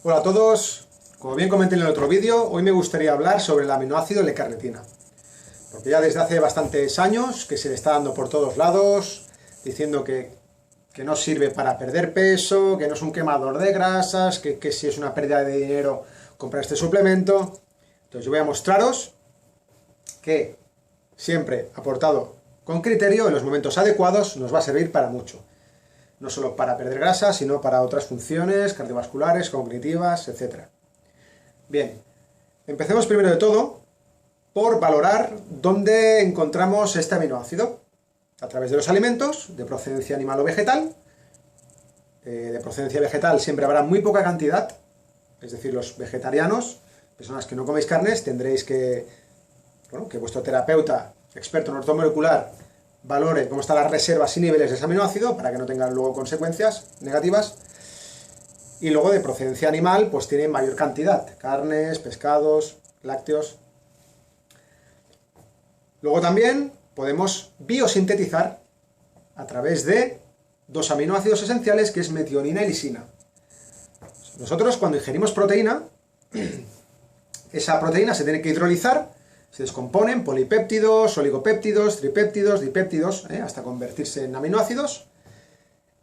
Hola a todos, como bien comenté en el otro vídeo, hoy me gustaría hablar sobre el aminoácido L-carnitina. Porque ya desde hace bastantes años que se le está dando por todos lados, diciendo que no sirve para perder peso, que no es un quemador de grasas, que si es una pérdida de dinero comprar este suplemento. Entonces yo voy a mostraros que siempre aportado con criterio, en los momentos adecuados, nos va a servir para mucho. No solo para perder grasa, sino para otras funciones cardiovasculares, cognitivas, etc. Bien, empecemos primero de todo por valorar dónde encontramos este aminoácido. A través de los alimentos, de procedencia animal o vegetal. De procedencia vegetal siempre habrá muy poca cantidad, es decir, los vegetarianos, personas que no coméis carnes, tendréis que vuestro terapeuta, experto en ortomolecular, valore cómo están las reservas y niveles de ese aminoácido para que no tengan luego consecuencias negativas. Y luego de procedencia animal, pues tiene mayor cantidad, carnes, pescados, lácteos. Luego también podemos biosintetizar a través de dos aminoácidos esenciales, que es metionina y lisina. Nosotros cuando ingerimos proteína, esa proteína se tiene que hidrolizar, se descompone en polipéptidos, oligopéptidos, tripéptidos, dipéptidos, hasta convertirse en aminoácidos,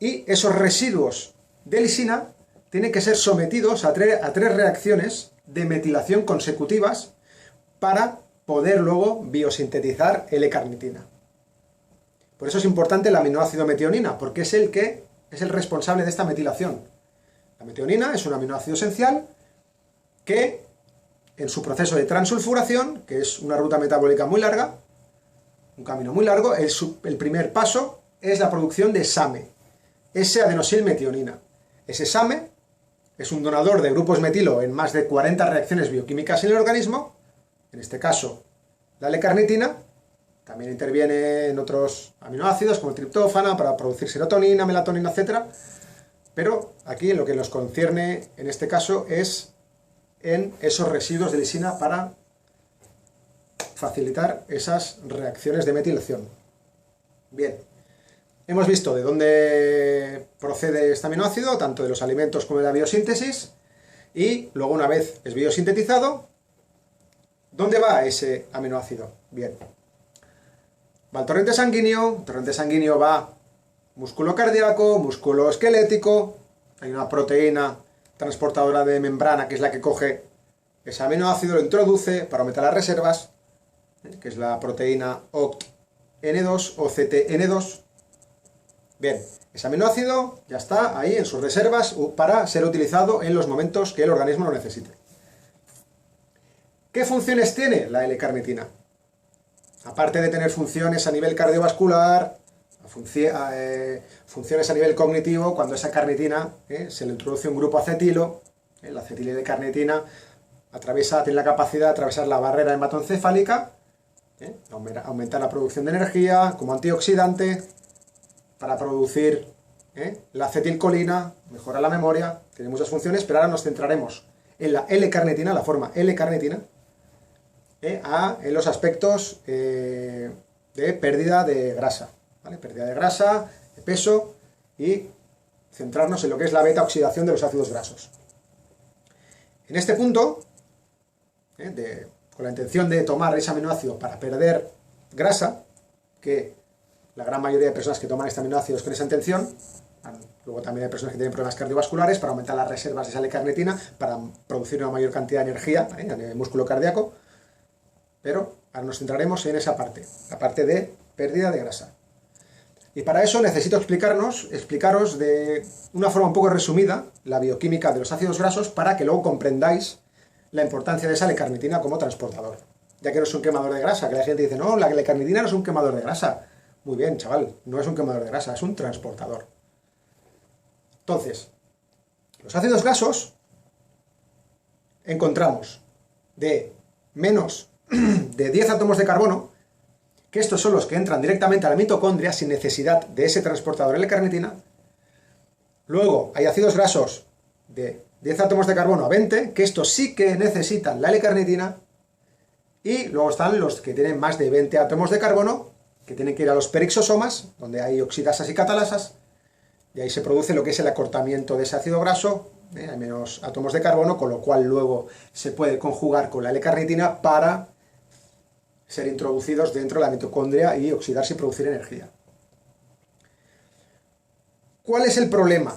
y esos residuos de lisina tienen que ser sometidos a tres reacciones de metilación consecutivas para poder luego biosintetizar L-carnitina. Por eso es importante el aminoácido metionina, porque es el responsable de esta metilación. La metionina es un aminoácido esencial que, en su proceso de transulfuración, que es una ruta metabólica muy larga, un camino muy largo, el primer paso es la producción de SAMe, S-adenosilmetionina. Ese SAMe es un donador de grupos metilo en más de 40 reacciones bioquímicas en el organismo. En este caso, la L-carnitina también interviene en otros aminoácidos como el triptófano para producir serotonina, melatonina, etc. Pero aquí en lo que nos concierne en este caso es en esos residuos de lisina para facilitar esas reacciones de metilación. Bien, hemos visto de dónde procede este aminoácido, tanto de los alimentos como de la biosíntesis, y luego una vez es biosintetizado, ¿dónde va ese aminoácido? Bien, va al torrente sanguíneo, el torrente sanguíneo va músculo cardíaco, músculo esquelético, hay una proteína transportadora de membrana que es la que coge ese aminoácido, lo introduce para aumentar las reservas, que es la proteína OCTN2 o CTN2. Bien, ese aminoácido ya está ahí en sus reservas para ser utilizado en los momentos que el organismo lo necesite. ¿Qué funciones tiene la L-carnitina? Aparte de tener funciones a nivel cardiovascular, funciones a nivel cognitivo, cuando esa carnitina se le introduce un grupo acetilo, la acetil de carnitina tiene la capacidad de atravesar la barrera hematoencefálica, aumentar la producción de energía como antioxidante, para producir la acetilcolina, mejora la memoria, tiene muchas funciones, pero ahora nos centraremos en la L-carnitina, la forma L-carnitina, en los aspectos de pérdida de grasa, ¿vale? Pérdida de grasa, de peso, y centrarnos en lo que es la beta-oxidación de los ácidos grasos. En este punto, con la intención de tomar ese aminoácido para perder grasa, que la gran mayoría de personas que toman este aminoácido es con esa intención, luego también hay personas que tienen problemas cardiovasculares para aumentar las reservas de esa L-carnitina, para producir una mayor cantidad de energía en el músculo cardíaco, pero ahora nos centraremos en esa parte, la parte de pérdida de grasa. Y para eso necesito explicaros de una forma un poco resumida la bioquímica de los ácidos grasos para que luego comprendáis la importancia de esa L-carnitina como transportador. Ya que no es un quemador de grasa, que la gente dice, no, la L-carnitina no es un quemador de grasa. Muy bien, chaval, no es un quemador de grasa, es un transportador. Entonces, los ácidos grasos encontramos de menos de 10 átomos de carbono, que estos son los que entran directamente a la mitocondria sin necesidad de ese transportador L-carnitina. Luego hay ácidos grasos de 10 átomos de carbono a 20, que estos sí que necesitan la L-carnitina. Y luego están los que tienen más de 20 átomos de carbono, que tienen que ir a los perixosomas, donde hay oxidasas y catalasas, y ahí se produce lo que es el acortamiento de ese ácido graso hay menos átomos de carbono, con lo cual luego se puede conjugar con la L-carnitina para ser introducidos dentro de la mitocondria y oxidarse y producir energía. ¿Cuál es el problema?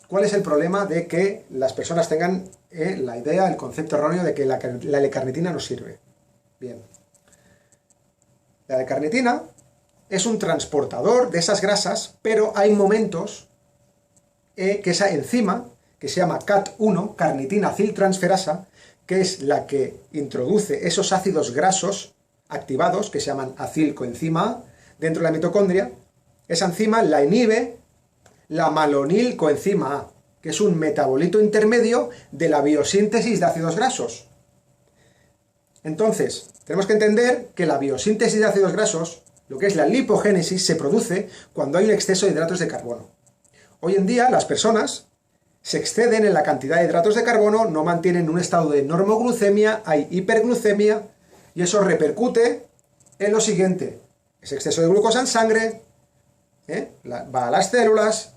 ¿Cuál es el problema de que las personas tengan la idea, el concepto erróneo de que la L-carnitina no sirve? Bien. La L-carnitina es un transportador de esas grasas, pero hay momentos que esa enzima, que se llama CAT1, carnitina aciltransferasa, que es la que introduce esos ácidos grasos activados, que se llaman acilcoenzima A, dentro de la mitocondria, esa enzima la inhibe la malonilcoenzima A, que es un metabolito intermedio de la biosíntesis de ácidos grasos. Entonces, tenemos que entender que la biosíntesis de ácidos grasos, lo que es la lipogénesis, se produce cuando hay un exceso de hidratos de carbono. Hoy en día las personas se exceden en la cantidad de hidratos de carbono, no mantienen un estado de normoglucemia, hay hiperglucemia, y eso repercute en lo siguiente: ese exceso de glucosa en sangre va a las células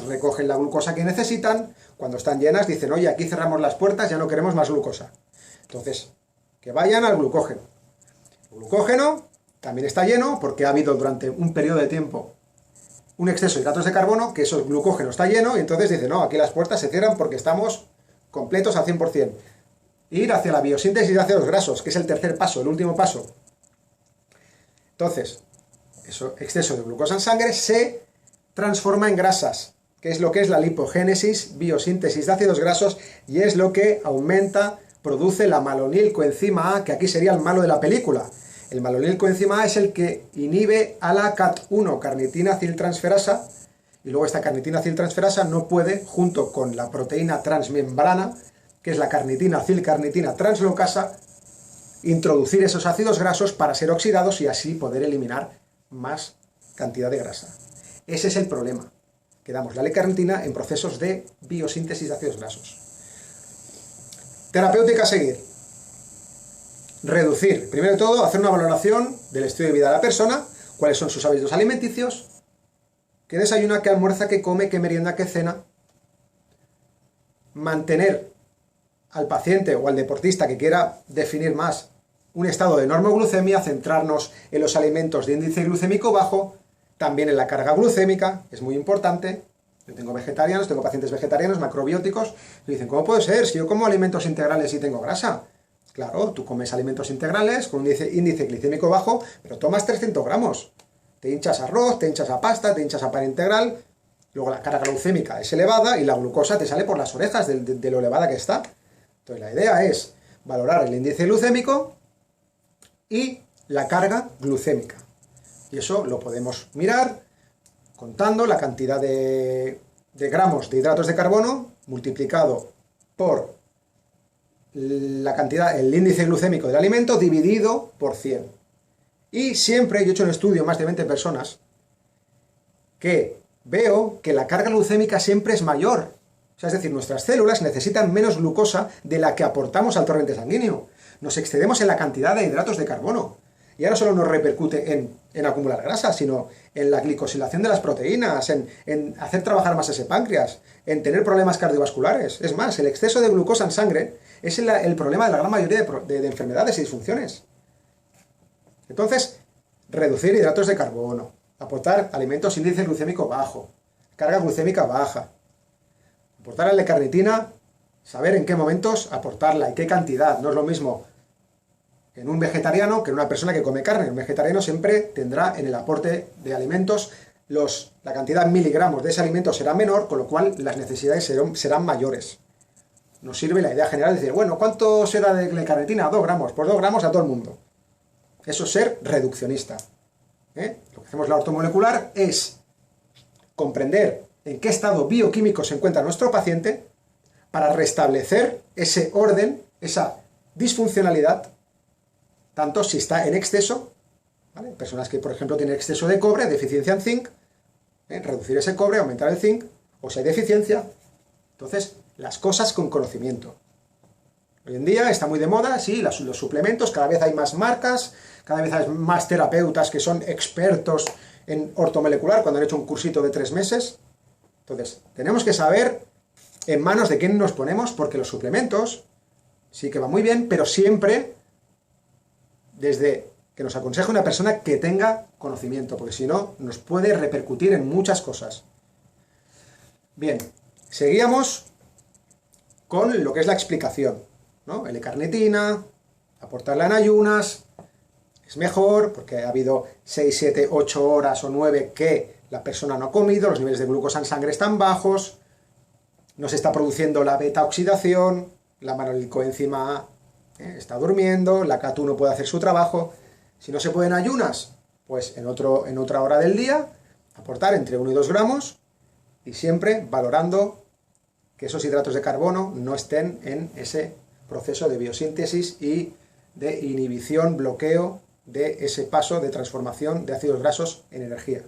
recogen la glucosa que necesitan, cuando están llenas dicen, oye, aquí cerramos las puertas, ya no queremos más glucosa. Entonces, que vayan al glucógeno. El glucógeno también está lleno porque ha habido durante un periodo de tiempo un exceso de hidratos de carbono, que eso, el glucógeno está lleno, y entonces dice, no, aquí las puertas se cierran porque estamos completos al 100%. Ir hacia la biosíntesis de ácidos grasos, que es el tercer paso, el último paso. Entonces, eso, exceso de glucosa en sangre se transforma en grasas, que es lo que es la lipogénesis, biosíntesis de ácidos grasos, y es lo que aumenta, produce la malonilcoenzima A, que aquí sería el malo de la película. El malonilcoenzima A es el que inhibe a la CAT1, carnitina aciltransferasa, y luego esta carnitina aciltransferasa no puede, junto con la proteína transmembrana, que es la carnitina acilcarnitina translocasa, introducir esos ácidos grasos para ser oxidados y así poder eliminar más cantidad de grasa. Ese es el problema, que damos la L-carnitina en procesos de biosíntesis de ácidos grasos. Terapéutica a seguir. Reducir. Primero de todo, hacer una valoración del estilo de vida de la persona, cuáles son sus hábitos alimenticios, qué desayuna, qué almuerza, qué come, qué merienda, qué cena. Mantener al paciente o al deportista que quiera definir más un estado de normoglucemia, centrarnos en los alimentos de índice glucémico bajo, también en la carga glucémica, es muy importante. Yo tengo vegetarianos, tengo pacientes vegetarianos, macrobióticos, y dicen, ¿cómo puede ser si yo como alimentos integrales y tengo grasa? Claro, tú comes alimentos integrales con un índice glicémico bajo, pero tomas 300 gramos. Te hinchas a arroz, te hinchas a pasta, te hinchas a pan integral, luego la carga glucémica es elevada y la glucosa te sale por las orejas de lo elevada que está. Entonces la idea es valorar el índice glucémico y la carga glucémica. Y eso lo podemos mirar contando la cantidad de gramos de hidratos de carbono multiplicado por la cantidad, el índice glucémico del alimento dividido por 100. Y siempre, yo he hecho un estudio, más de 20 personas, que veo que la carga glucémica siempre es mayor. O sea, es decir, nuestras células necesitan menos glucosa de la que aportamos al torrente sanguíneo. Nos excedemos en la cantidad de hidratos de carbono. Y ahora solo nos repercute en acumular grasa, sino en la glicosilación de las proteínas, en hacer trabajar más ese páncreas, en tener problemas cardiovasculares. Es más, el exceso de glucosa en sangre es el problema de la gran mayoría de enfermedades y disfunciones. Entonces, reducir hidratos de carbono, aportar alimentos índice glucémico bajo, carga glucémica baja, aportar la L-carnitina, saber en qué momentos aportarla y qué cantidad. No es lo mismo en un vegetariano que en una persona que come carne. Un vegetariano siempre tendrá en el aporte de alimentos la cantidad en miligramos de ese alimento será menor, con lo cual las necesidades serán mayores. Nos sirve la idea general de decir, bueno, ¿cuánto será de L-carnitina? 2 gramos. Pues 2 gramos a todo el mundo. Eso es ser reduccionista. Lo que hacemos la ortomolecular es comprender en qué estado bioquímico se encuentra nuestro paciente para restablecer ese orden, esa disfuncionalidad, tanto si está en exceso, ¿vale? Personas que, por ejemplo, tienen exceso de cobre, deficiencia en zinc, reducir ese cobre, aumentar el zinc, o si hay deficiencia. Entonces, las cosas con conocimiento. Hoy en día está muy de moda, sí, los suplementos, cada vez hay más marcas, cada vez hay más terapeutas que son expertos en ortomolecular cuando han hecho un cursito de 3 meses. Entonces, tenemos que saber en manos de quién nos ponemos, porque los suplementos sí que va muy bien, pero siempre desde que nos aconseje una persona que tenga conocimiento, porque si no, nos puede repercutir en muchas cosas. Bien, seguíamos con lo que es la explicación, ¿no? L-carnitina, aportarla en ayunas, es mejor, porque ha habido 6, 7, 8 horas o 9 que la persona no ha comido, los niveles de glucosa en sangre están bajos, no se está produciendo la beta-oxidación, la manolicoenzima A está durmiendo, la CAT1 no puede hacer su trabajo. Si no se puede en ayunas, pues en otra hora del día, aportar entre 1 y 2 gramos, y siempre valorando que esos hidratos de carbono no estén en ese proceso de biosíntesis y de inhibición, bloqueo de ese paso de transformación de ácidos grasos en energía.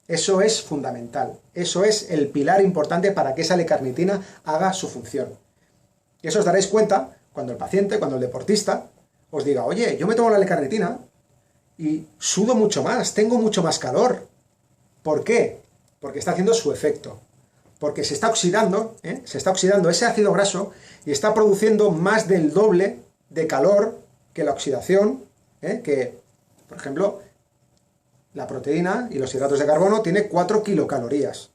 Eso es fundamental, eso es el pilar importante para que esa L-carnitina haga su función. Y eso os daréis cuenta cuando el paciente, cuando el deportista os diga, oye, yo me tomo la L-carnitina y sudo mucho más, tengo mucho más calor. ¿Por qué? Porque está haciendo su efecto. Porque se está oxidando ese ácido graso y está produciendo más del doble de calor que la oxidación, que, por ejemplo, la proteína y los hidratos de carbono tienen 4 kilocalorías.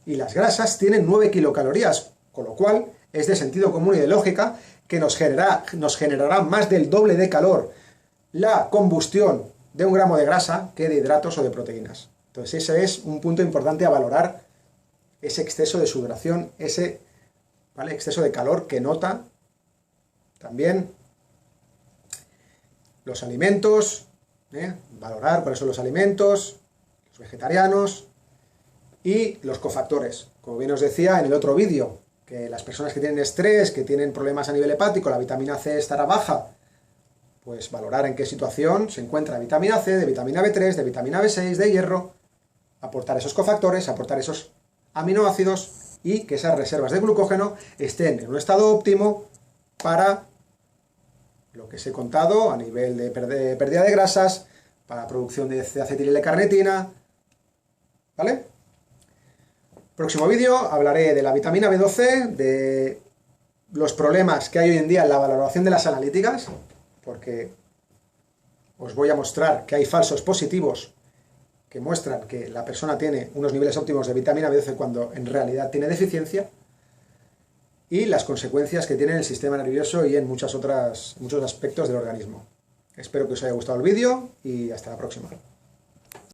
Y las grasas tienen 9 kilocalorías, con lo cual es de sentido común y de lógica que nos generará más del doble de calor la combustión de 1 gramo de grasa que de hidratos o de proteínas. Entonces ese es un punto importante a valorar, ese exceso de sudoración, ese exceso de calor que nota también los alimentos, valorar cuáles son los alimentos, los vegetarianos y los cofactores. Como bien os decía en el otro vídeo, que las personas que tienen estrés, que tienen problemas a nivel hepático, la vitamina C estará baja, pues valorar en qué situación se encuentra vitamina C, de vitamina B3, de vitamina B6, de hierro, aportar esos cofactores, aportar esos aminoácidos y que esas reservas de glucógeno estén en un estado óptimo para lo que os he contado a nivel de pérdida de grasas, para producción de acetil L-carnitina, ¿vale? Próximo vídeo hablaré de la vitamina B12, de los problemas que hay hoy en día en la valoración de las analíticas, porque os voy a mostrar que hay falsos positivos que muestran que la persona tiene unos niveles óptimos de vitamina B12 cuando en realidad tiene deficiencia, y las consecuencias que tiene en el sistema nervioso y en muchos aspectos del organismo. Espero que os haya gustado el vídeo y hasta la próxima.